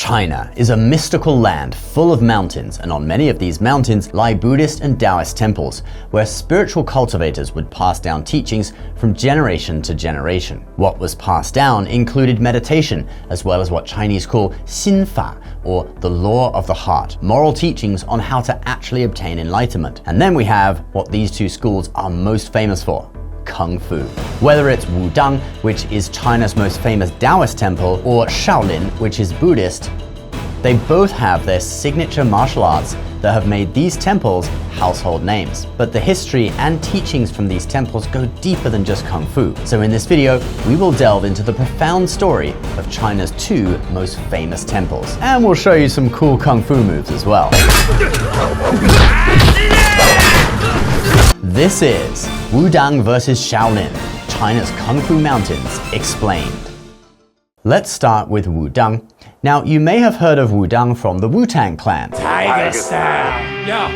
China is a mystical land full of mountains, and on many of these mountains lie Buddhist and Taoist temples, where spiritual cultivators would pass down teachings from generation to generation. What was passed down included meditation, as well as what Chinese call 心法, or the law of the heart, moral teachings on how to actually obtain enlightenment. And then we have what these two schools are most famous for: Kung Fu. Whether it's Wudang, which is China's most famous Taoist temple, or Shaolin, which is Buddhist, they both have their signature martial arts that have made these temples household names. But the history and teachings from these temples go deeper than just Kung Fu. So in this video, we will delve into the profound story of China's two most famous temples. And we'll show you some cool Kung Fu moves as well. This is Wudang versus Shaolin, China's Kung Fu mountains explained. Let's start with Wudang. Now, you may have heard of Wudang from the Wu-Tang clan. Tiger style. Yo.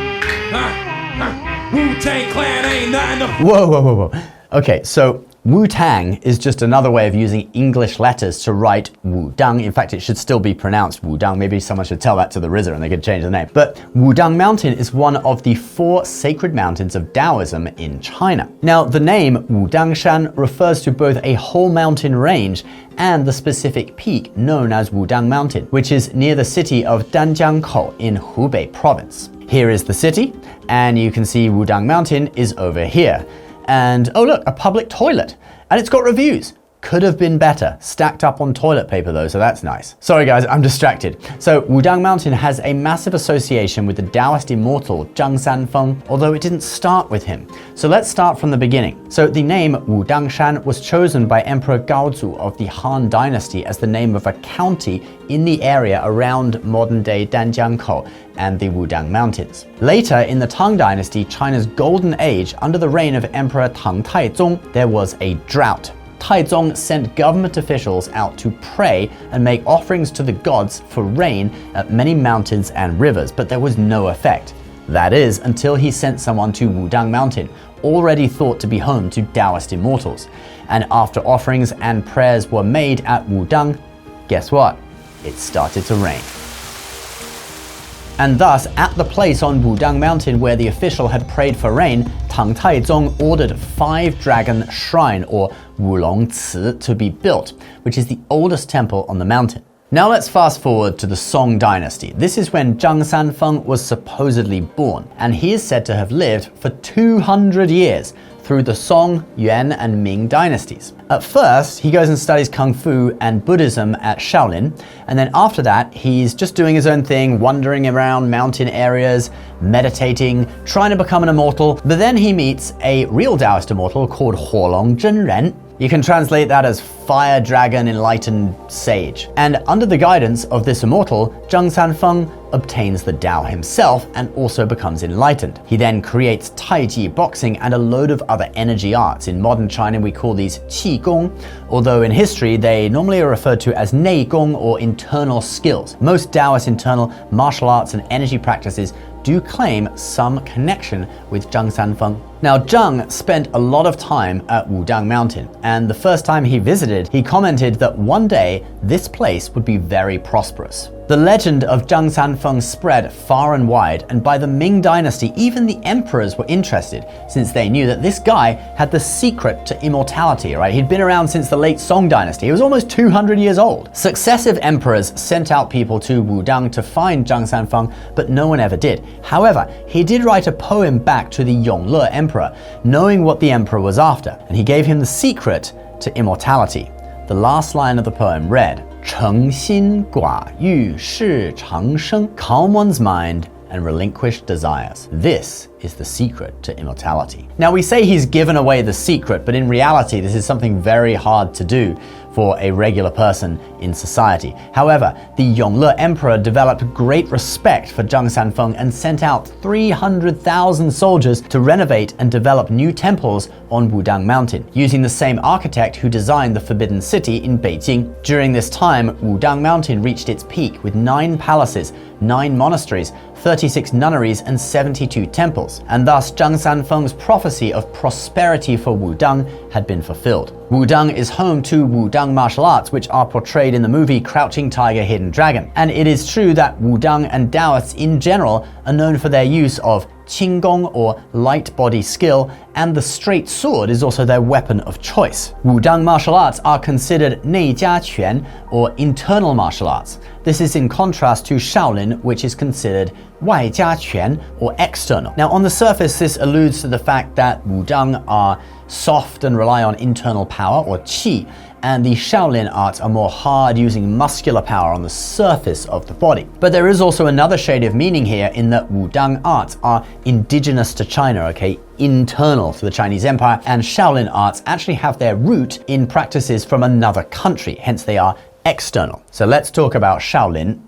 Wu-Tang clan ain't nothing. Whoa. Okay, so Wu-Tang is just another way of using English letters to write Wudang. In fact, it should still be pronounced Wudang. Maybe someone should tell that to the RZA and they could change the name. But Wudang Mountain is one of the 4 sacred mountains of Taoism in China. Now, the name Wudangshan refers to both a whole mountain range and the specific peak known as Wudang Mountain, which is near the city of Danjiangkou in Hubei province. Here is the city, and you can see Wudang Mountain is over here. And oh look, a public toilet. And it's got reviews. Could have been better. Stacked up on toilet paper though, so that's nice. Sorry guys, I'm distracted. So Wudang Mountain has a massive association with the Taoist immortal Zhang Sanfeng, although it didn't start with him. So let's start from the beginning. So the name Wudangshan was chosen by Emperor Gaozu of the Han Dynasty as the name of a county in the area around modern-day Danjiangkou and the Wudang Mountains. Later, in the Tang Dynasty, China's golden age, under the reign of Emperor Tang Taizong, there was a drought. Taizong sent government officials out to pray and make offerings to the gods for rain at many mountains and rivers, but there was no effect. That is, until he sent someone to Wudang Mountain, already thought to be home to Taoist immortals. And after offerings and prayers were made at Wudang, guess what? It started to rain. And thus, at the place on Wudang Mountain where the official had prayed for rain, Tang Taizong ordered 5-dragon shrine, or Wulong Ci, to be built, which is the oldest temple on the mountain. Now let's fast forward to the Song Dynasty. This is when Zhang Sanfeng was supposedly born, and he is said to have lived for 200 years through the Song, Yuan, and Ming dynasties. At first, he goes and studies Kung Fu and Buddhism at Shaolin, and then after that, he's just doing his own thing, wandering around mountain areas, meditating, trying to become an immortal. But then he meets a real Taoist immortal called Huolong Zhenren. You can translate that as fire dragon enlightened sage. And under the guidance of this immortal, Zhang Sanfeng obtains the Tao himself and also becomes enlightened. He then creates Tai Chi boxing and a load of other energy arts. In modern China, we call these Qi Gong, although in history, they normally are referred to as Nei Gong, or internal skills. Most Taoist internal martial arts and energy practices do claim some connection with Zhang Sanfeng. Now, Zhang spent a lot of time at Wudang Mountain, and the first time he visited, he commented that one day this place would be very prosperous. The legend of Zhang Sanfeng spread far and wide, and by the Ming dynasty, even the emperors were interested, since they knew that this guy had the secret to immortality, right? He'd been around since the late Song dynasty. He was almost 200 years old. Successive emperors sent out people to Wudang to find Zhang Sanfeng, but no one ever did. However, he did write a poem back to the Yongle emperor, knowing what the emperor was after, and he gave him the secret to immortality. The last line of the poem read, 诚心寡欲是长生, calm one's mind and relinquish desires. This is the secret to immortality. Now, we say he's given away the secret, but in reality, this is something very hard to do for a regular person in society. However, the Yongle emperor developed great respect for Zhang Sanfeng and sent out 300,000 soldiers to renovate and develop new temples on Wudang Mountain, using the same architect who designed the Forbidden City in Beijing. During this time, Wudang Mountain reached its peak with 9 palaces, 9 monasteries, 36 nunneries, and 72 temples. And thus, Zhang Sanfeng's prophecy of prosperity for Wudang had been fulfilled. Wudang is home to Wudang Wudang martial arts which are portrayed in the movie Crouching Tiger, Hidden Dragon. And it is true that Wudang and Taoists in general are known for their use of qinggong, or light body skill, and the straight sword is also their weapon of choice. Wudang martial arts are considered 内家拳, or internal martial arts. This is in contrast to Shaolin, which is considered 外家拳, or external. Now, on the surface, this alludes to the fact that Wudang are soft and rely on internal power, or qi, and the Shaolin arts are more hard, using muscular power on the surface of the body. But there is also another shade of meaning here in that Wudang arts are indigenous to China, okay, internal to the Chinese Empire, and Shaolin arts actually have their root in practices from another country, hence they are external. So let's talk about Shaolin.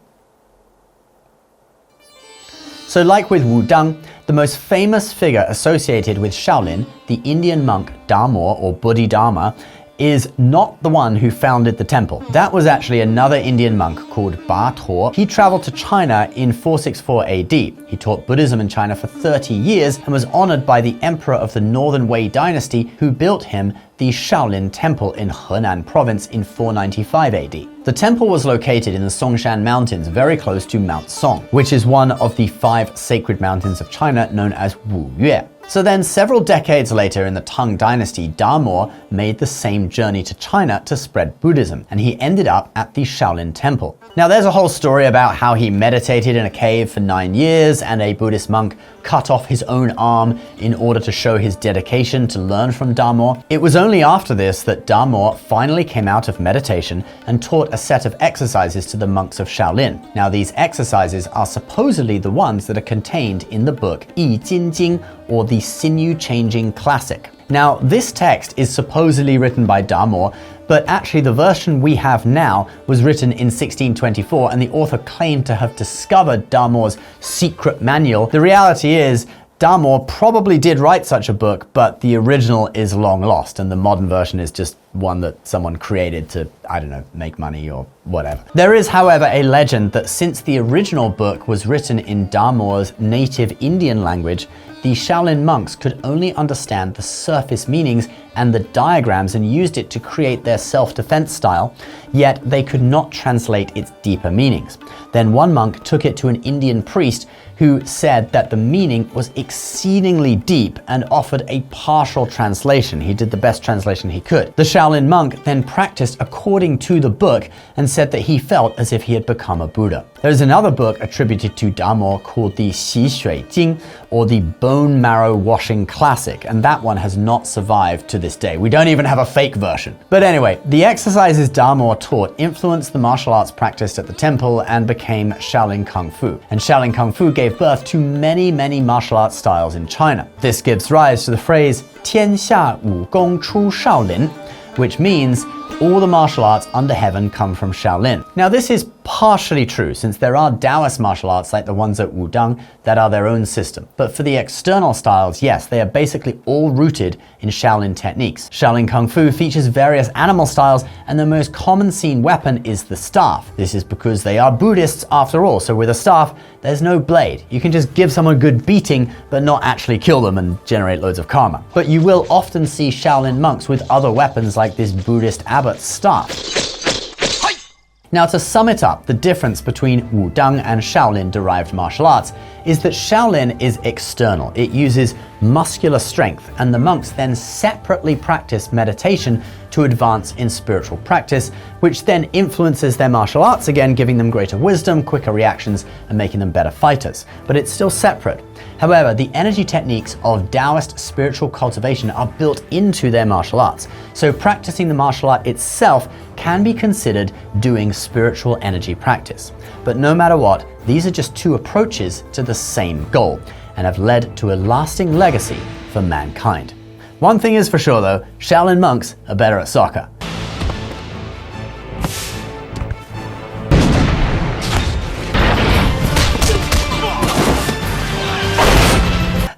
So like with Wudang, the most famous figure associated with Shaolin, the Indian monk Damo, or Bodhidharma, is not the one who founded the temple. That was actually another Indian monk called Ba To. He traveled to China in 464 AD. He taught Buddhism in China for 30 years and was honored by the emperor of the Northern Wei dynasty, who built him the Shaolin Temple in Henan province in 495 AD. The temple was located in the Songshan Mountains, very close to Mount Song, which is one of the 5 sacred mountains of China known as Wuyue. So then, several decades later in the Tang dynasty, Damo made the same journey to China to spread Buddhism, and he ended up at the Shaolin Temple. Now, there's a whole story about how he meditated in a cave for 9 years, and a Buddhist monk cut off his own arm in order to show his dedication to learn from Damo. It was only after this that Damo finally came out of meditation and taught a set of exercises to the monks of Shaolin. Now, these exercises are supposedly the ones that are contained in the book Yi Jin Jing, or the Sinew-Changing Classic. Now, this text is supposedly written by Damo, but actually the version we have now was written in 1624, and the author claimed to have discovered Damo's secret manual. The reality is, Damo probably did write such a book, but the original is long lost, and the modern version is just one that someone created to, I don't know, make money or whatever. There is, however, a legend that since the original book was written in Damo's native Indian language, the Shaolin monks could only understand the surface meanings and the diagrams and used it to create their self-defense style, yet they could not translate its deeper meanings. Then one monk took it to an Indian priest who said that the meaning was exceedingly deep and offered a partial translation. He did the best translation he could. The Shaolin monk then practiced according to the book and said that he felt as if he had become a Buddha. There's another book attributed to Damo called the Xi Shui Jing, or the Bone Marrow Washing Classic, and that one has not survived to this day. We don't even have a fake version. But anyway, the exercises Damo taught influenced the martial arts practiced at the temple and became Shaolin Kung Fu. And Shaolin Kung Fu gave birth to many, many martial arts styles in China. This gives rise to the phrase 天下武功出少林, which means all the martial arts under heaven come from Shaolin. Now, this is partially true, since there are Taoist martial arts like the ones at Wudang that are their own system. But for the external styles, yes, they are basically all rooted in Shaolin techniques. Shaolin Kung Fu features various animal styles, and the most common seen weapon is the staff. This is because they are Buddhists after all, so with a staff, there's no blade. You can just give someone a good beating, but not actually kill them and generate loads of karma. But you will often see Shaolin monks with other weapons like this Buddhist abbot's staff. Now, to sum it up, the difference between Wudang and Shaolin-derived martial arts is that Shaolin is external. It uses muscular strength, and the monks then separately practice meditation to advance in spiritual practice, which then influences their martial arts again, giving them greater wisdom, quicker reactions, and making them better fighters. But it's still separate. However, the energy techniques of Taoist spiritual cultivation are built into their martial arts. So practicing the martial art itself can be considered doing spiritual energy practice. But no matter what, these are just two approaches to the same goal and have led to a lasting legacy for mankind. One thing is for sure though, Shaolin monks are better at soccer.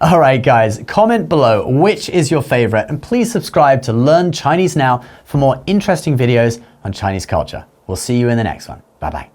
Alright guys, comment below which is your favorite, and please subscribe to Learn Chinese Now for more interesting videos on Chinese culture. We'll see you in the next one. Bye bye.